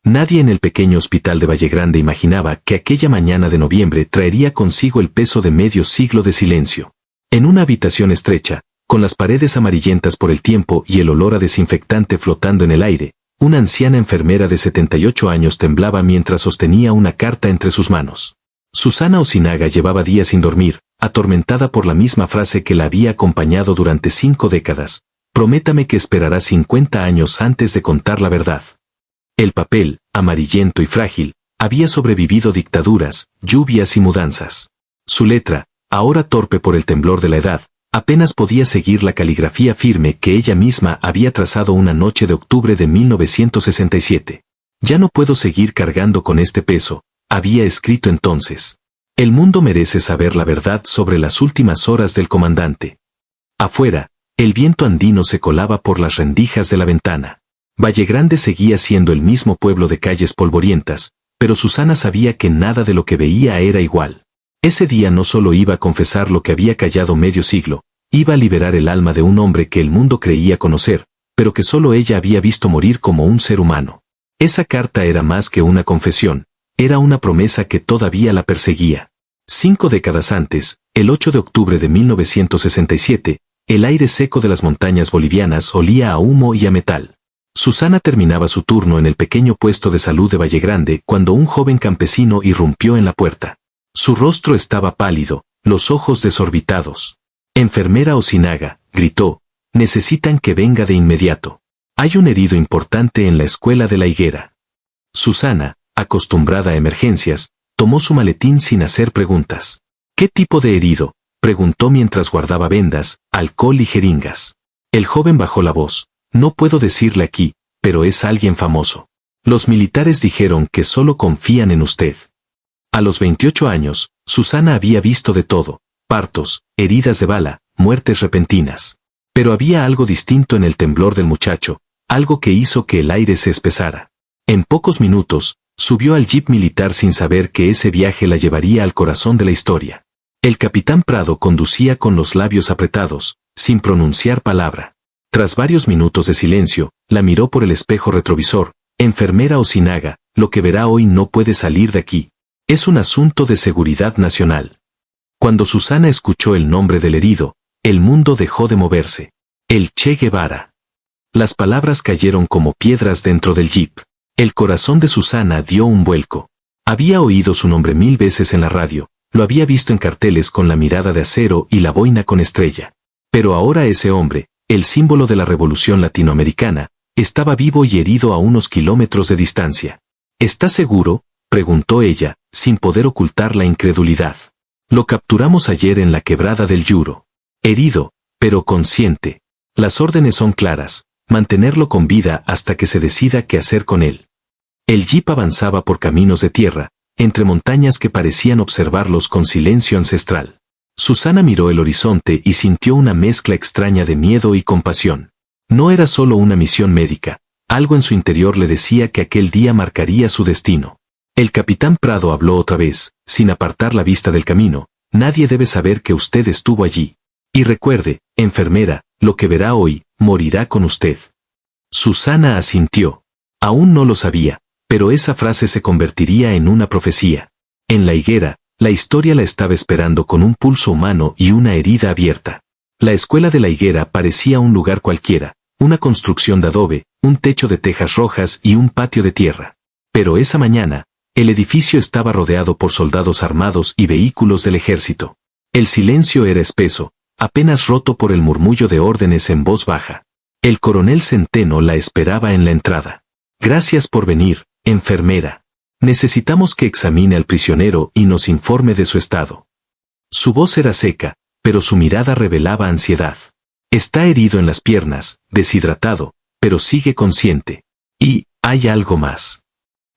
Nadie en el pequeño hospital de Vallegrande imaginaba que aquella mañana de noviembre traería consigo el peso de medio siglo de silencio. En una habitación estrecha, con las paredes amarillentas por el tiempo y el olor a desinfectante flotando en el aire, una anciana enfermera de 78 años temblaba mientras sostenía una carta entre sus manos. Susana Osinaga llevaba días sin dormir, atormentada por la misma frase que la había acompañado durante 5 décadas. Prométame que esperará 50 años antes de contar la verdad. El papel, amarillento y frágil, había sobrevivido dictaduras, lluvias y mudanzas. Su letra, ahora torpe por el temblor de la edad, apenas podía seguir la caligrafía firme que ella misma había trazado una noche de octubre de 1967. Ya no puedo seguir cargando con este peso, había escrito entonces. El mundo merece saber la verdad sobre las últimas horas del comandante. Afuera, el viento andino se colaba por las rendijas de la ventana. Vallegrande seguía siendo el mismo pueblo de calles polvorientas, pero Susana sabía que nada de lo que veía era igual. Ese día no solo iba a confesar lo que había callado medio siglo, iba a liberar el alma de un hombre que el mundo creía conocer, pero que solo ella había visto morir como un ser humano. Esa carta era más que una confesión, era una promesa que todavía la perseguía. 5 décadas antes, el 8 de octubre de 1967, el aire seco de las montañas bolivianas olía a humo y a metal. Susana terminaba su turno en el pequeño puesto de salud de Vallegrande cuando un joven campesino irrumpió en la puerta. Su rostro estaba pálido, los ojos desorbitados. «Enfermera Osinaga», gritó, «necesitan que venga de inmediato. Hay un herido importante en la escuela de la Higuera». Susana, acostumbrada a emergencias, tomó su maletín sin hacer preguntas. «¿Qué tipo de herido?», preguntó mientras guardaba vendas, alcohol y jeringas. El joven bajó la voz. «No puedo decirle aquí, pero es alguien famoso. Los militares dijeron que solo confían en usted». A los 28 años, Susana había visto de todo: partos, heridas de bala, muertes repentinas. Pero había algo distinto en el temblor del muchacho, algo que hizo que el aire se espesara. En pocos minutos, subió al jeep militar sin saber que ese viaje la llevaría al corazón de la historia. El capitán Prado conducía con los labios apretados, sin pronunciar palabra. Tras varios minutos de silencio, la miró por el espejo retrovisor. «Enfermera Osinaga, lo que verá hoy no puede salir de aquí. Es un asunto de seguridad nacional». Cuando Susana escuchó el nombre del herido, el mundo dejó de moverse. El Che Guevara. Las palabras cayeron como piedras dentro del jeep. El corazón de Susana dio un vuelco. Había oído su nombre 1000 veces en la radio, lo había visto en carteles con la mirada de acero y la boina con estrella. Pero ahora ese hombre, el símbolo de la revolución latinoamericana, estaba vivo y herido a unos kilómetros de distancia. «¿Está seguro?», preguntó ella, sin poder ocultar la incredulidad. «Lo capturamos ayer en la quebrada del Yuro. Herido, pero consciente. Las órdenes son claras: mantenerlo con vida hasta que se decida qué hacer con él». El jeep avanzaba por caminos de tierra, entre montañas que parecían observarlos con silencio ancestral. Susana miró el horizonte y sintió una mezcla extraña de miedo y compasión. No era solo una misión médica, algo en su interior le decía que aquel día marcaría su destino. El capitán Prado habló otra vez, sin apartar la vista del camino: «Nadie debe saber que usted estuvo allí. Y recuerde, enfermera, lo que verá hoy, morirá con usted». Susana asintió. Aún no lo sabía, pero esa frase se convertiría en una profecía. En la Higuera, la historia la estaba esperando con un pulso humano y una herida abierta. La escuela de la Higuera parecía un lugar cualquiera, una construcción de adobe, un techo de tejas rojas y un patio de tierra. Pero esa mañana, el edificio estaba rodeado por soldados armados y vehículos del ejército. El silencio era espeso, apenas roto por el murmullo de órdenes en voz baja. El coronel Centeno la esperaba en la entrada. «Gracias por venir, enfermera. Necesitamos que examine al prisionero y nos informe de su estado». Su voz era seca, pero su mirada revelaba ansiedad. «Está herido en las piernas, deshidratado, pero sigue consciente. Y, hay algo más».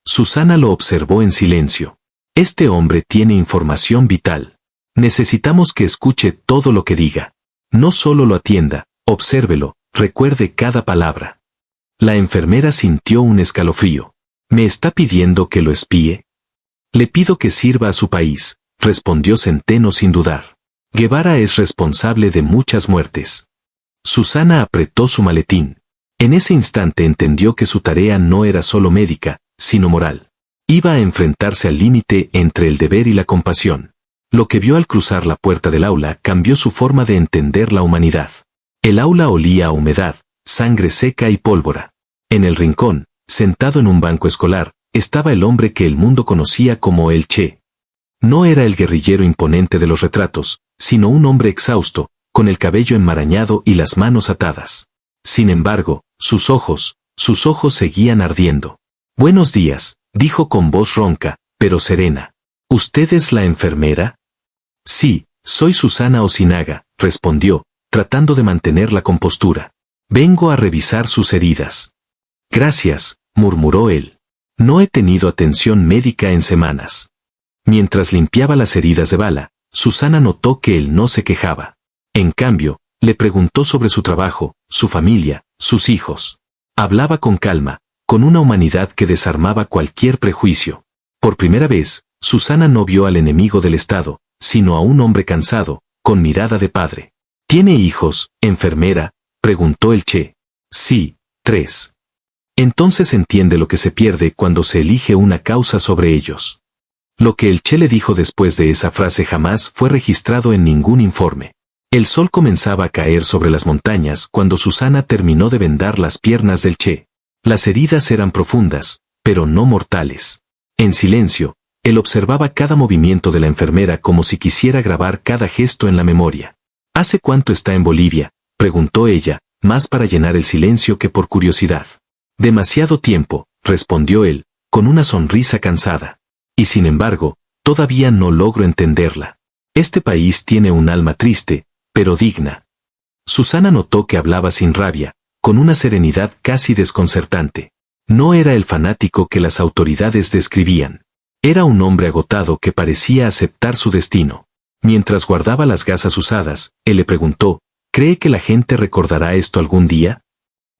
Susana lo observó en silencio. «Este hombre tiene información vital. Necesitamos que escuche todo lo que diga. No solo lo atienda, obsérvelo, recuerde cada palabra». La enfermera sintió un escalofrío. «¿Me está pidiendo que lo espíe?». «Le pido que sirva a su país», respondió Centeno sin dudar. «Guevara es responsable de muchas muertes». Susana apretó su maletín. En ese instante entendió que su tarea no era solo médica, sino moral. Iba a enfrentarse al límite entre el deber y la compasión. Lo que vio al cruzar la puerta del aula cambió su forma de entender la humanidad. El aula olía a humedad, sangre seca y pólvora. En el rincón, sentado en un banco escolar, estaba el hombre que el mundo conocía como el Che. No era el guerrillero imponente de los retratos, sino un hombre exhausto, con el cabello enmarañado y las manos atadas. Sin embargo, sus ojos seguían ardiendo. «Buenos días», dijo con voz ronca, pero serena. «¿Usted es la enfermera?» «Sí, soy Susana Osinaga», respondió, tratando de mantener la compostura. «Vengo a revisar sus heridas». «Gracias», murmuró él. «No he tenido atención médica en semanas». Mientras limpiaba las heridas de bala, Susana notó que él no se quejaba. En cambio, le preguntó sobre su trabajo, su familia, sus hijos. Hablaba con calma, con una humanidad que desarmaba cualquier prejuicio. Por primera vez, Susana no vio al enemigo del Estado, sino a un hombre cansado, con mirada de padre. «¿Tiene hijos, enfermera?», preguntó el Che. «Sí, 3». Entonces entiende lo que se pierde cuando se elige una causa sobre ellos. Lo que el Che le dijo después de esa frase jamás fue registrado en ningún informe. El sol comenzaba a caer sobre las montañas cuando Susana terminó de vendar las piernas del Che. Las heridas eran profundas, pero no mortales. En silencio, él observaba cada movimiento de la enfermera como si quisiera grabar cada gesto en la memoria. «¿Hace cuánto está en Bolivia?», preguntó ella, más para llenar el silencio que por curiosidad. «Demasiado tiempo», respondió él, con una sonrisa cansada. «Y sin embargo, todavía no logro entenderla. Este país tiene un alma triste, pero digna». Susana notó que hablaba sin rabia, con una serenidad casi desconcertante. No era el fanático que las autoridades describían. Era un hombre agotado que parecía aceptar su destino. Mientras guardaba las gasas usadas, él le preguntó, «¿Cree que la gente recordará esto algún día?»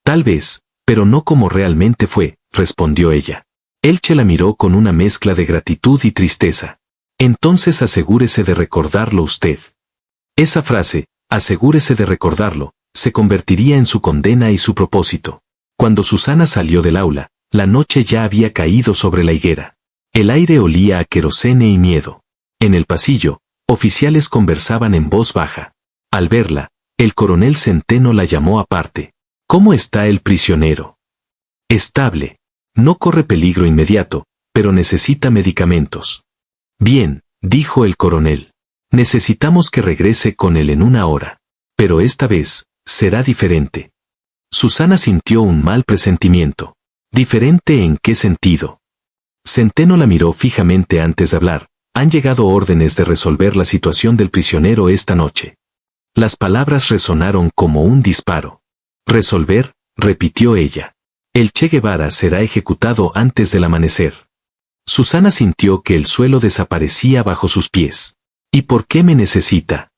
«Tal vez, pero no como realmente fue», respondió ella. El Che la miró con una mezcla de gratitud y tristeza. «Entonces asegúrese de recordarlo usted». Esa frase, «asegúrese de recordarlo», se convertiría en su condena y su propósito. Cuando Susana salió del aula, la noche ya había caído sobre la higuera. El aire olía a querosene y miedo. En el pasillo, oficiales conversaban en voz baja. Al verla, el coronel Centeno la llamó aparte. «¿Cómo está el prisionero?» «Estable. No corre peligro inmediato, pero necesita medicamentos». «Bien», dijo el coronel. «Necesitamos que regrese con él en una hora. Pero esta vez, será diferente». Susana sintió un mal presentimiento. ¿Diferente en qué sentido? Centeno la miró fijamente antes de hablar. «Han llegado órdenes de resolver la situación del prisionero esta noche». Las palabras resonaron como un disparo. «¿Resolver?», repitió ella. «El Che Guevara será ejecutado antes del amanecer». Susana sintió que el suelo desaparecía bajo sus pies. «¿Y por qué me necesita?».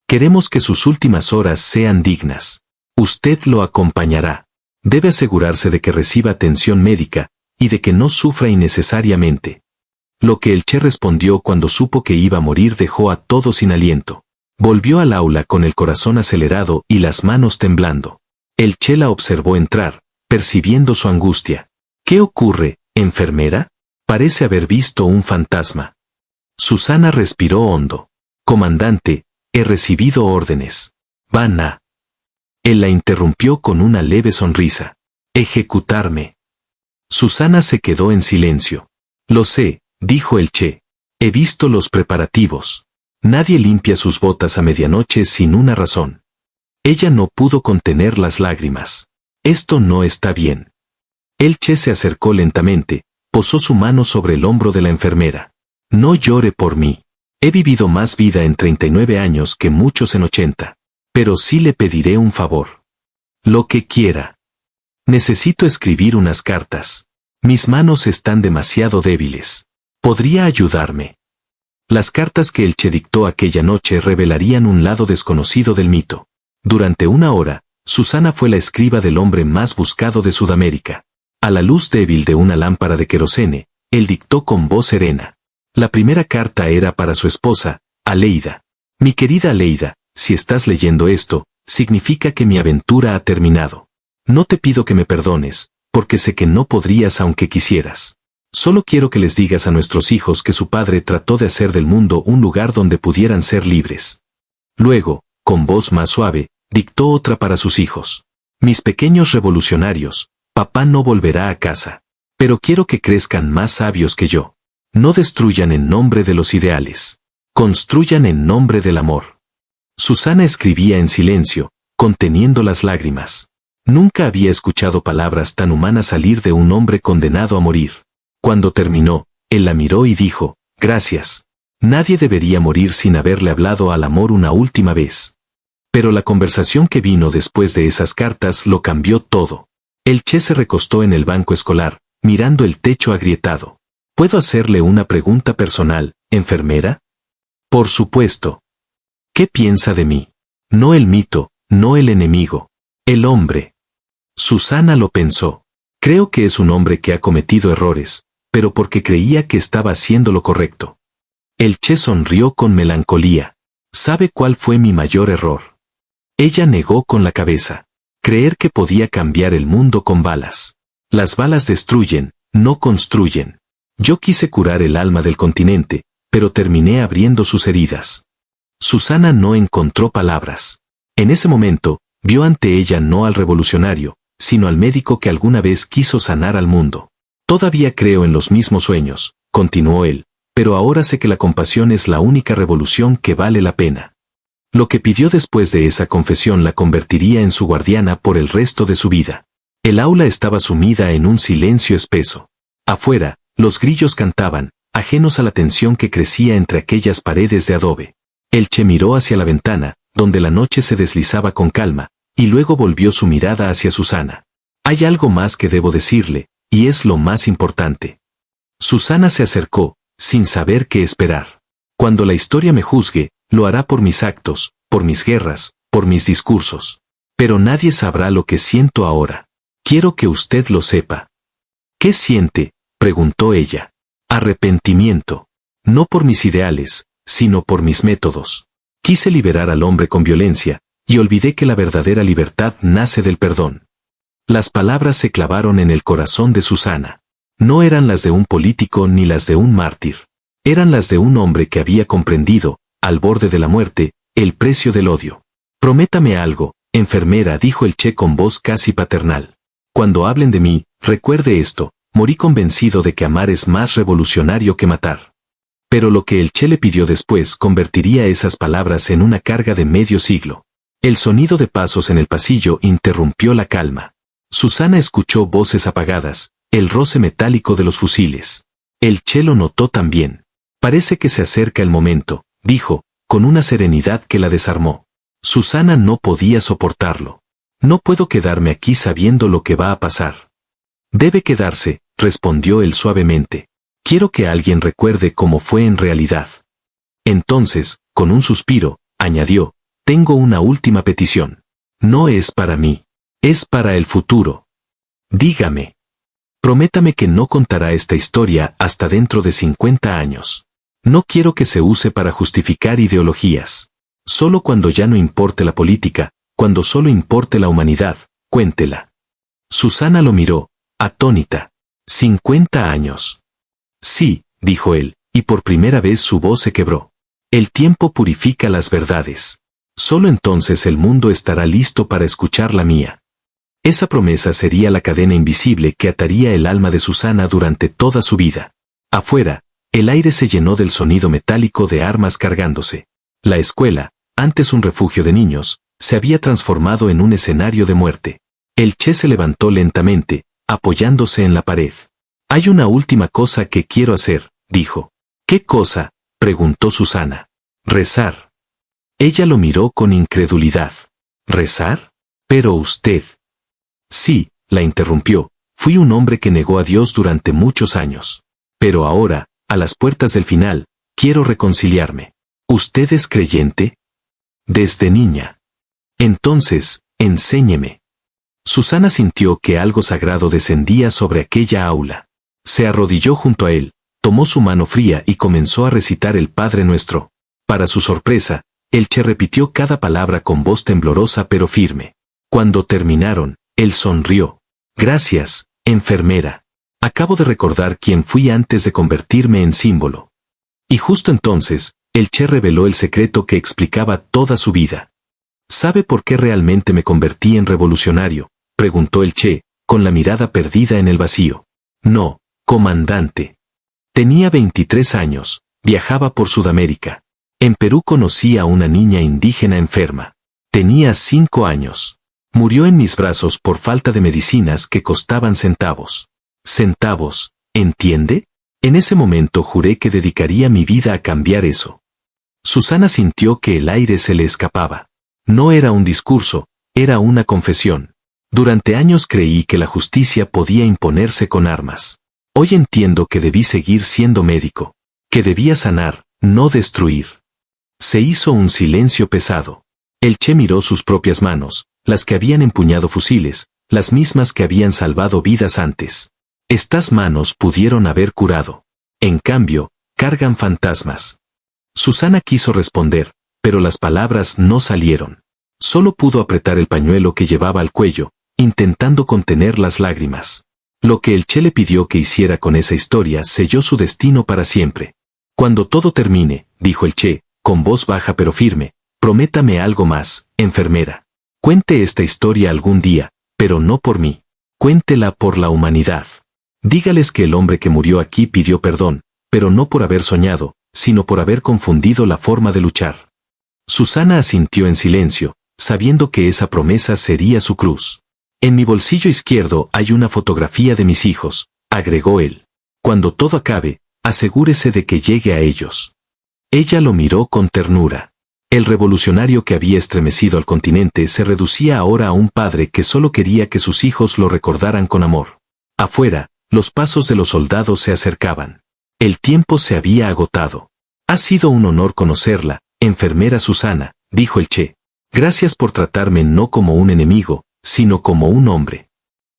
«Queremos que sus últimas horas sean dignas. Usted lo acompañará. Debe asegurarse de que reciba atención médica, y de que no sufra innecesariamente». Lo que el Che respondió cuando supo que iba a morir dejó a todos sin aliento. Volvió al aula con el corazón acelerado y las manos temblando. El Che la observó entrar, percibiendo su angustia. «¿Qué ocurre, enfermera? Parece haber visto un fantasma». Susana respiró hondo. «Comandante, he recibido órdenes. Van a...». Él la interrumpió con una leve sonrisa. «Ejecutarme». Susana se quedó en silencio. «Lo sé», dijo el Che. «He visto los preparativos. Nadie limpia sus botas a medianoche sin una razón». Ella no pudo contener las lágrimas. «Esto no está bien». El Che se acercó lentamente, posó su mano sobre el hombro de la enfermera. «No llore por mí. He vivido más vida en 39 años que muchos en 80. Pero sí le pediré un favor. Lo que quiera. Necesito escribir unas cartas. Mis manos están demasiado débiles. ¿Podría ayudarme?». Las cartas que el Che dictó aquella noche revelarían un lado desconocido del mito. Durante una hora, Susana fue la escriba del hombre más buscado de Sudamérica. A la luz débil de una lámpara de querosene, él dictó con voz serena. La primera carta era para su esposa, Aleida. «Mi querida Aleida, si estás leyendo esto, significa que mi aventura ha terminado. No te pido que me perdones, porque sé que no podrías aunque quisieras. Solo quiero que les digas a nuestros hijos que su padre trató de hacer del mundo un lugar donde pudieran ser libres. Luego, con voz más suave, dictó otra para sus hijos. Mis pequeños revolucionarios, papá no volverá a casa. Pero quiero que crezcan más sabios que yo. No destruyan en nombre de los ideales. Construyan en nombre del amor. Susana escribía en silencio, conteniendo las lágrimas. Nunca había escuchado palabras tan humanas salir de un hombre condenado a morir. Cuando terminó, él la miró y dijo, gracias. Nadie debería morir sin haberle hablado al amor una última vez. Pero la conversación que vino después de esas cartas lo cambió todo. El Che se recostó en el banco escolar, mirando el techo agrietado. ¿Puedo hacerle una pregunta personal, enfermera? Por supuesto. ¿Qué piensa de mí? No el mito, no el enemigo. El hombre. Susana lo pensó. Creo que es un hombre que ha cometido errores, pero porque creía que estaba haciendo lo correcto. El Che sonrió con melancolía. ¿Sabe cuál fue mi mayor error? Ella negó con la cabeza. Creer que podía cambiar el mundo con balas. Las balas destruyen, no construyen. Yo quise curar el alma del continente, pero terminé abriendo sus heridas. Susana no encontró palabras. En ese momento, vio ante ella no al revolucionario, sino al médico que alguna vez quiso sanar al mundo. Todavía creo en los mismos sueños, continuó él, pero ahora sé que la compasión es la única revolución que vale la pena. Lo que pidió después de esa confesión la convertiría en su guardiana por el resto de su vida. El aula estaba sumida en un silencio espeso. Afuera, los grillos cantaban, ajenos a la tensión que crecía entre aquellas paredes de adobe. El Che miró hacia la ventana, donde la noche se deslizaba con calma, y luego volvió su mirada hacia Susana. Hay algo más que debo decirle, y es lo más importante. Susana se acercó, sin saber qué esperar. Cuando la historia me juzgue, lo hará por mis actos, por mis guerras, por mis discursos. Pero nadie sabrá lo que siento ahora. Quiero que usted lo sepa. ¿Qué siente?, preguntó ella. Arrepentimiento. No por mis ideales, sino por mis métodos. Quise liberar al hombre con violencia, y olvidé que la verdadera libertad nace del perdón. Las palabras se clavaron en el corazón de Susana. No eran las de un político ni las de un mártir. Eran las de un hombre que había comprendido, al borde de la muerte, el precio del odio. Prométame algo, enfermera, dijo el Che con voz casi paternal. Cuando hablen de mí, recuerde esto, morí convencido de que amar es más revolucionario que matar. Pero lo que el Che le pidió después convertiría esas palabras en una carga de medio siglo. El sonido de pasos en el pasillo interrumpió la calma. Susana escuchó voces apagadas, el roce metálico de los fusiles. El Che lo notó también. Parece que se acerca el momento, dijo, con una serenidad que la desarmó. Susana no podía soportarlo. No puedo quedarme aquí sabiendo lo que va a pasar. Debe quedarse, respondió él suavemente. Quiero que alguien recuerde cómo fue en realidad. Entonces, con un suspiro, añadió, tengo una última petición. No es para mí. Es para el futuro. Dígame. Prométame que no contará esta historia hasta dentro de 50 años. No quiero que se use para justificar ideologías. Solo cuando ya no importe la política, cuando solo importe la humanidad, cuéntela. Susana lo miró, atónita. 50 años. Sí, dijo él, y por primera vez su voz se quebró. El tiempo purifica las verdades. Solo entonces el mundo estará listo para escuchar la mía. Esa promesa sería la cadena invisible que ataría el alma de Susana durante toda su vida. Afuera, el aire se llenó del sonido metálico de armas cargándose. La escuela, antes un refugio de niños, se había transformado en un escenario de muerte. El Che se levantó lentamente, apoyándose en la pared. Hay una última cosa que quiero hacer, dijo. ¿Qué cosa?, preguntó Susana. Rezar. Ella lo miró con incredulidad. ¿Rezar? Pero usted. Sí, la interrumpió, fui un hombre que negó a Dios durante muchos años. Pero ahora, a las puertas del final, quiero reconciliarme. ¿Usted es creyente? Desde niña. Entonces, enséñeme. Susana sintió que algo sagrado descendía sobre aquella aula. Se arrodilló junto a él, tomó su mano fría y comenzó a recitar el Padre Nuestro. Para su sorpresa, el Che repitió cada palabra con voz temblorosa pero firme. Cuando terminaron, él sonrió. Gracias, enfermera. Acabo de recordar quién fui antes de convertirme en símbolo. Y justo entonces, el Che reveló el secreto que explicaba toda su vida. ¿Sabe por qué realmente me convertí en revolucionario?, preguntó el Che, con la mirada perdida en el vacío. No, comandante. Tenía 23 años, viajaba por Sudamérica. En Perú conocí a una niña indígena enferma. Tenía 5 años. Murió en mis brazos por falta de medicinas que costaban centavos. ¿Centavos? ¿Entiende? En ese momento juré que dedicaría mi vida a cambiar eso. Susana sintió que el aire se le escapaba. No era un discurso, era una confesión. Durante años creí que la justicia podía imponerse con armas. Hoy entiendo que debí seguir siendo médico, que debía sanar, no destruir. Se hizo un silencio pesado. El Che miró sus propias manos, las que habían empuñado fusiles, las mismas que habían salvado vidas antes. Estas manos pudieron haber curado. En cambio, cargan fantasmas. Susana quiso responder, pero las palabras no salieron. Solo pudo apretar el pañuelo que llevaba al cuello, intentando contener las lágrimas. Lo que el Che le pidió que hiciera con esa historia selló su destino para siempre. Cuando todo termine, dijo el Che, con voz baja pero firme, prométame algo más, enfermera. Cuente esta historia algún día, pero no por mí. Cuéntela por la humanidad. Dígales que el hombre que murió aquí pidió perdón, pero no por haber soñado, sino por haber confundido la forma de luchar. Susana asintió en silencio, sabiendo que esa promesa sería su cruz. En mi bolsillo izquierdo hay una fotografía de mis hijos, agregó él. Cuando todo acabe, asegúrese de que llegue a ellos. Ella lo miró con ternura. El revolucionario que había estremecido al continente se reducía ahora a un padre que solo quería que sus hijos lo recordaran con amor. Afuera, los pasos de los soldados se acercaban. El tiempo se había agotado. Ha sido un honor conocerla, enfermera Susana, dijo el Che. Gracias por tratarme no como un enemigo, sino como un hombre.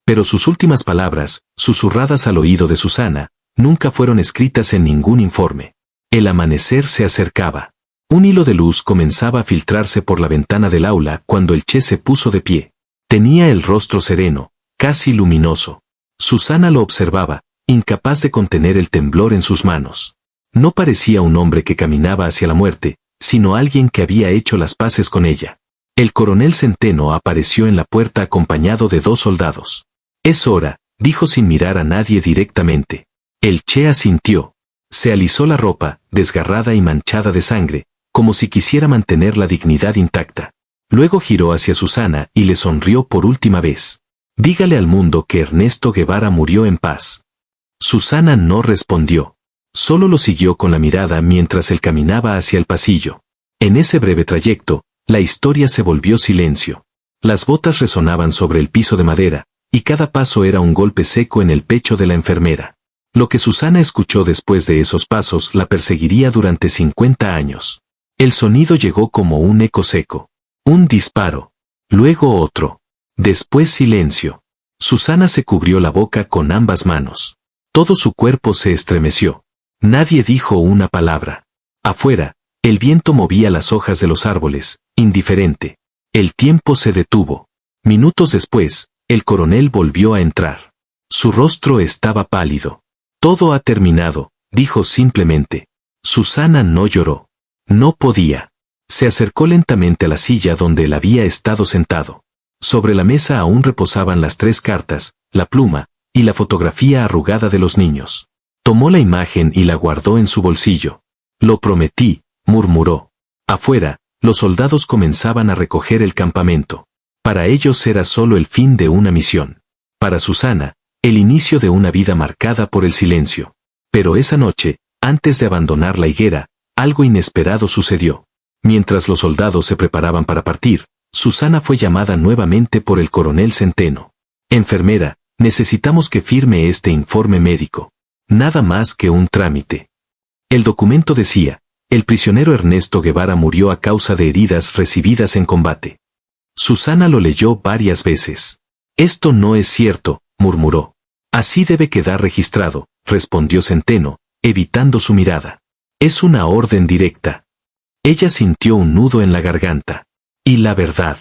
Pero sus últimas palabras, susurradas al oído de Susana, nunca fueron escritas en ningún informe. El amanecer se acercaba. Un hilo de luz comenzaba a filtrarse por la ventana del aula cuando el Che se puso de pie. Tenía el rostro sereno, casi luminoso. Susana lo observaba, incapaz de contener el temblor en sus manos. No parecía un hombre que caminaba hacia la muerte, sino alguien que había hecho las paces con ella. El coronel Centeno apareció en la puerta acompañado de 2 soldados. Es hora, dijo sin mirar a nadie directamente. El Che asintió. Se alisó la ropa, desgarrada y manchada de sangre, como si quisiera mantener la dignidad intacta. Luego giró hacia Susana y le sonrió por última vez. Dígale al mundo que Ernesto Guevara murió en paz. Susana no respondió. Solo lo siguió con la mirada mientras él caminaba hacia el pasillo. En ese breve trayecto, la historia se volvió silencio. Las botas resonaban sobre el piso de madera, y cada paso era un golpe seco en el pecho de la enfermera. Lo que Susana escuchó después de esos pasos la perseguiría durante 50 años. El sonido llegó como un eco seco. Un disparo. Luego otro. Después silencio. Susana se cubrió la boca con ambas manos. Todo su cuerpo se estremeció. Nadie dijo una palabra. Afuera, el viento movía las hojas de los árboles, indiferente. El tiempo se detuvo. Minutos después, el coronel volvió a entrar. Su rostro estaba pálido. Todo ha terminado, dijo simplemente. Susana no lloró. No podía. Se acercó lentamente a la silla donde él había estado sentado. Sobre la mesa aún reposaban las 3 cartas, la pluma, y la fotografía arrugada de los niños. Tomó la imagen y la guardó en su bolsillo. Lo prometí, murmuró. Afuera, los soldados comenzaban a recoger el campamento. Para ellos era solo el fin de una misión. Para Susana, el inicio de una vida marcada por el silencio. Pero esa noche, antes de abandonar la higuera, algo inesperado sucedió. Mientras los soldados se preparaban para partir, Susana fue llamada nuevamente por el coronel Centeno. Enfermera, necesitamos que firme este informe médico. Nada más que un trámite. El documento decía, el prisionero Ernesto Guevara murió a causa de heridas recibidas en combate. Susana lo leyó varias veces. Esto no es cierto, murmuró. Así debe quedar registrado, respondió Centeno, evitando su mirada. Es una orden directa. Ella sintió un nudo en la garganta. Y la verdad.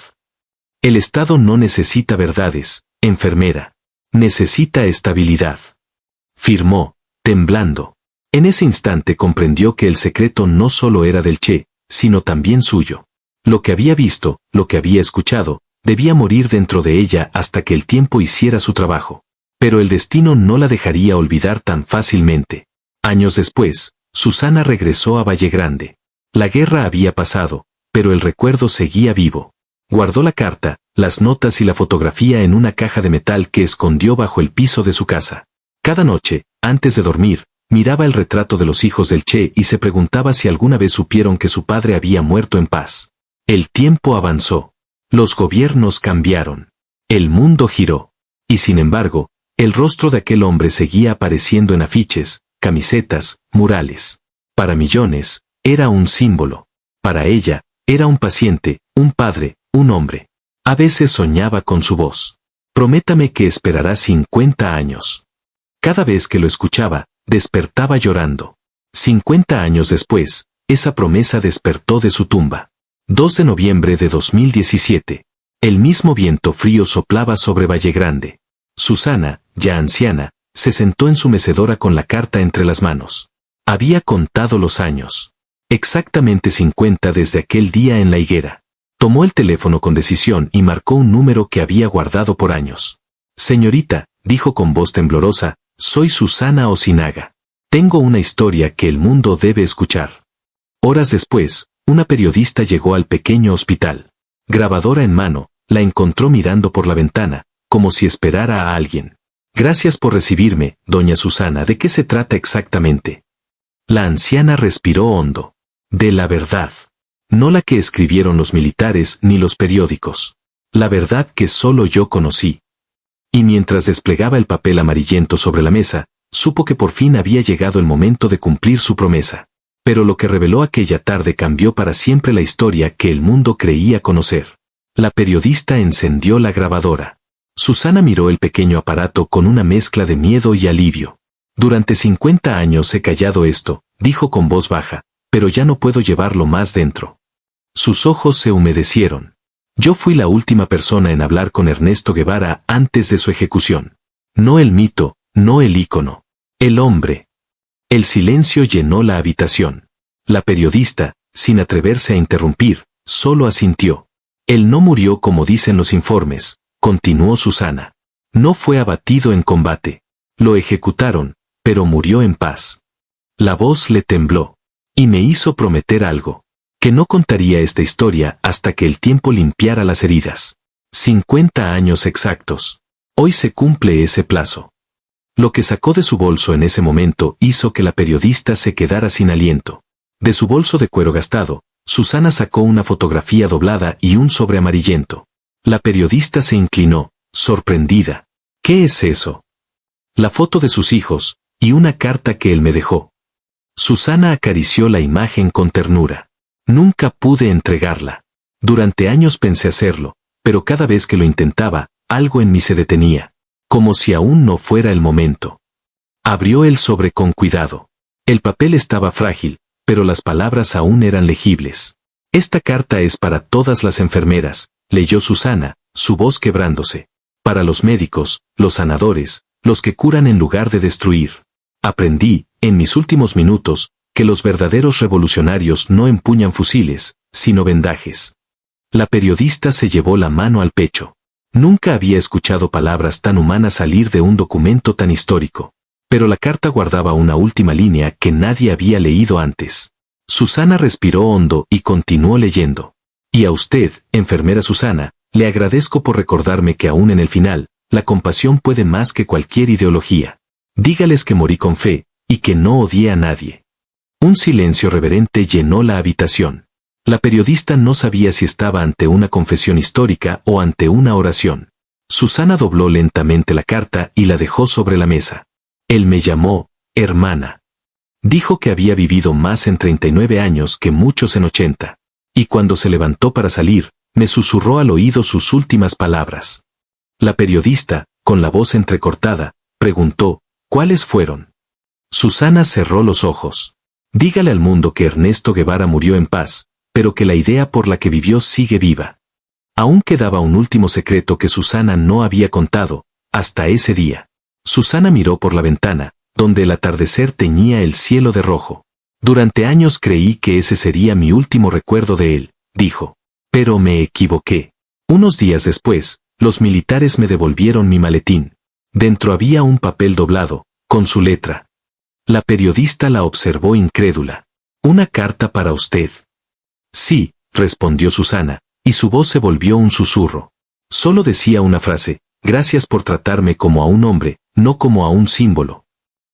El Estado no necesita verdades, enfermera. Necesita estabilidad. firmó, temblando. En ese instante comprendió que el secreto no solo era del Che, sino también suyo. Lo que había visto, lo que había escuchado, debía morir dentro de ella hasta que el tiempo hiciera su trabajo. Pero el destino no la dejaría olvidar tan fácilmente. Años después, Susana regresó a Vallegrande. La guerra había pasado, pero el recuerdo seguía vivo. Guardó la carta, las notas y la fotografía en una caja de metal que escondió bajo el piso de su casa. Cada noche, antes de dormir, miraba el retrato de los hijos del Che y se preguntaba si alguna vez supieron que su padre había muerto en paz. El tiempo avanzó. Los gobiernos cambiaron. El mundo giró. Y sin embargo, el rostro de aquel hombre seguía apareciendo en afiches, camisetas, murales. Para millones, era un símbolo. Para ella, era un paciente, un padre, un hombre. A veces soñaba con su voz. Prométame que esperará 50 años. Cada vez que lo escuchaba, despertaba llorando. 50 años después, esa promesa despertó de su tumba. 2 de noviembre de 2017. El mismo viento frío soplaba sobre Vallegrande. Susana, ya anciana, se sentó en su mecedora con la carta entre las manos. Había contado los años. Exactamente 50 desde aquel día en la higuera. Tomó el teléfono con decisión y marcó un número que había guardado por años. Señorita, dijo con voz temblorosa, soy Susana Osinaga. Tengo una historia que el mundo debe escuchar. Horas después, una periodista llegó al pequeño hospital. Grabadora en mano, la encontró mirando por la ventana, como si esperara a alguien. Gracias por recibirme, doña Susana. ¿De qué se trata exactamente? La anciana respiró hondo. De la verdad. No la que escribieron los militares ni los periódicos. La verdad que solo yo conocí. Y mientras desplegaba el papel amarillento sobre la mesa, supo que por fin había llegado el momento de cumplir su promesa. Pero lo que reveló aquella tarde cambió para siempre la historia que el mundo creía conocer. La periodista encendió la grabadora. Susana miró el pequeño aparato con una mezcla de miedo y alivio. Durante 50 años he callado esto, dijo con voz baja, pero ya no puedo llevarlo más dentro. Sus ojos se humedecieron. Yo fui la última persona en hablar con Ernesto Guevara antes de su ejecución. No el mito, no el ícono. El hombre. El silencio llenó la habitación. La periodista, sin atreverse a interrumpir, solo asintió. Él no murió como dicen los informes, continuó Susana. No fue abatido en combate. Lo ejecutaron, pero murió en paz. La voz le tembló. Y me hizo prometer algo. Que no contaría esta historia hasta que el tiempo limpiara las heridas. 50 años exactos. Hoy se cumple ese plazo. Lo que sacó de su bolso en ese momento hizo que la periodista se quedara sin aliento. De su bolso de cuero gastado, Susana sacó una fotografía doblada y un sobre amarillento. La periodista se inclinó, sorprendida. ¿Qué es eso? La foto de sus hijos, y una carta que él me dejó. Susana acarició la imagen con ternura. Nunca pude entregarla. Durante años pensé hacerlo, pero cada vez que lo intentaba, algo en mí se detenía. Como si aún no fuera el momento. Abrió el sobre con cuidado. El papel estaba frágil, pero las palabras aún eran legibles. Esta carta es para todas las enfermeras, leyó Susana, su voz quebrándose. Para los médicos, los sanadores, los que curan en lugar de destruir. Aprendí, en mis últimos minutos, que los verdaderos revolucionarios no empuñan fusiles, sino vendajes. La periodista se llevó la mano al pecho. Nunca había escuchado palabras tan humanas salir de un documento tan histórico. Pero la carta guardaba una última línea que nadie había leído antes. Susana respiró hondo y continuó leyendo. Y a usted, enfermera Susana, le agradezco por recordarme que aún en el final, la compasión puede más que cualquier ideología. Dígales que morí con fe, y que no odié a nadie. Un silencio reverente llenó la habitación. La periodista no sabía si estaba ante una confesión histórica o ante una oración. Susana dobló lentamente la carta y la dejó sobre la mesa. Él me llamó, hermana. Dijo que había vivido más en 39 años que muchos en 80. Y cuando se levantó para salir, me susurró al oído sus últimas palabras. La periodista, con la voz entrecortada, preguntó, ¿cuáles fueron? Susana cerró los ojos. Dígale al mundo que Ernesto Guevara murió en paz, pero que la idea por la que vivió sigue viva. Aún quedaba un último secreto que Susana no había contado, hasta ese día. Susana miró por la ventana, donde el atardecer teñía el cielo de rojo. Durante años creí que ese sería mi último recuerdo de él, dijo. Pero me equivoqué. Unos días después, los militares me devolvieron mi maletín. Dentro había un papel doblado, con su letra. La periodista la observó incrédula. «¿Una carta para usted?» «Sí», respondió Susana, y su voz se volvió un susurro. Solo decía una frase: «Gracias por tratarme como a un hombre, no como a un símbolo».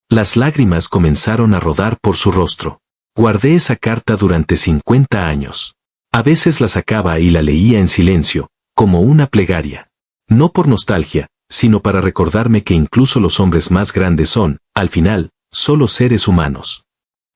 Las lágrimas comenzaron a rodar por su rostro. Guardé esa carta durante 50 años. A veces la sacaba y la leía en silencio, como una plegaria. No por nostalgia, sino para recordarme que incluso los hombres más grandes son, al final, solo seres humanos.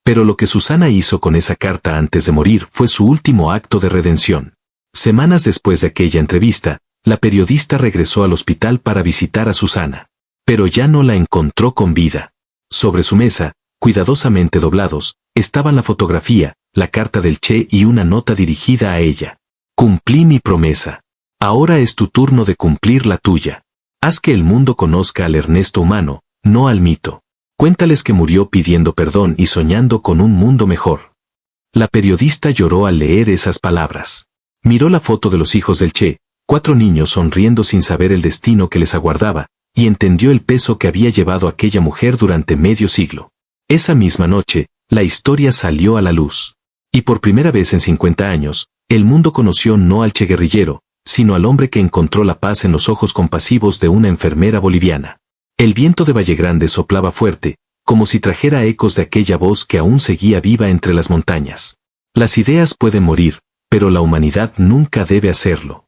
Pero lo que Susana hizo con esa carta antes de morir fue su último acto de redención. Semanas después de aquella entrevista, la periodista regresó al hospital para visitar a Susana. Pero ya no la encontró con vida. Sobre su mesa, cuidadosamente doblados, estaban la fotografía, la carta del Che y una nota dirigida a ella. «Cumplí mi promesa. Ahora es tu turno de cumplir la tuya. Haz que el mundo conozca al Ernesto humano, no al mito. Cuéntales que murió pidiendo perdón y soñando con un mundo mejor». La periodista lloró al leer esas palabras. Miró la foto de los hijos del Che, 4 niños sonriendo sin saber el destino que les aguardaba, y entendió el peso que había llevado aquella mujer durante medio siglo. Esa misma noche, la historia salió a la luz. Y por primera vez en 50 años, el mundo conoció no al Che guerrillero, sino al hombre que encontró la paz en los ojos compasivos de una enfermera boliviana. El viento de Vallegrande soplaba fuerte, como si trajera ecos de aquella voz que aún seguía viva entre las montañas. Las ideas pueden morir, pero la humanidad nunca debe hacerlo.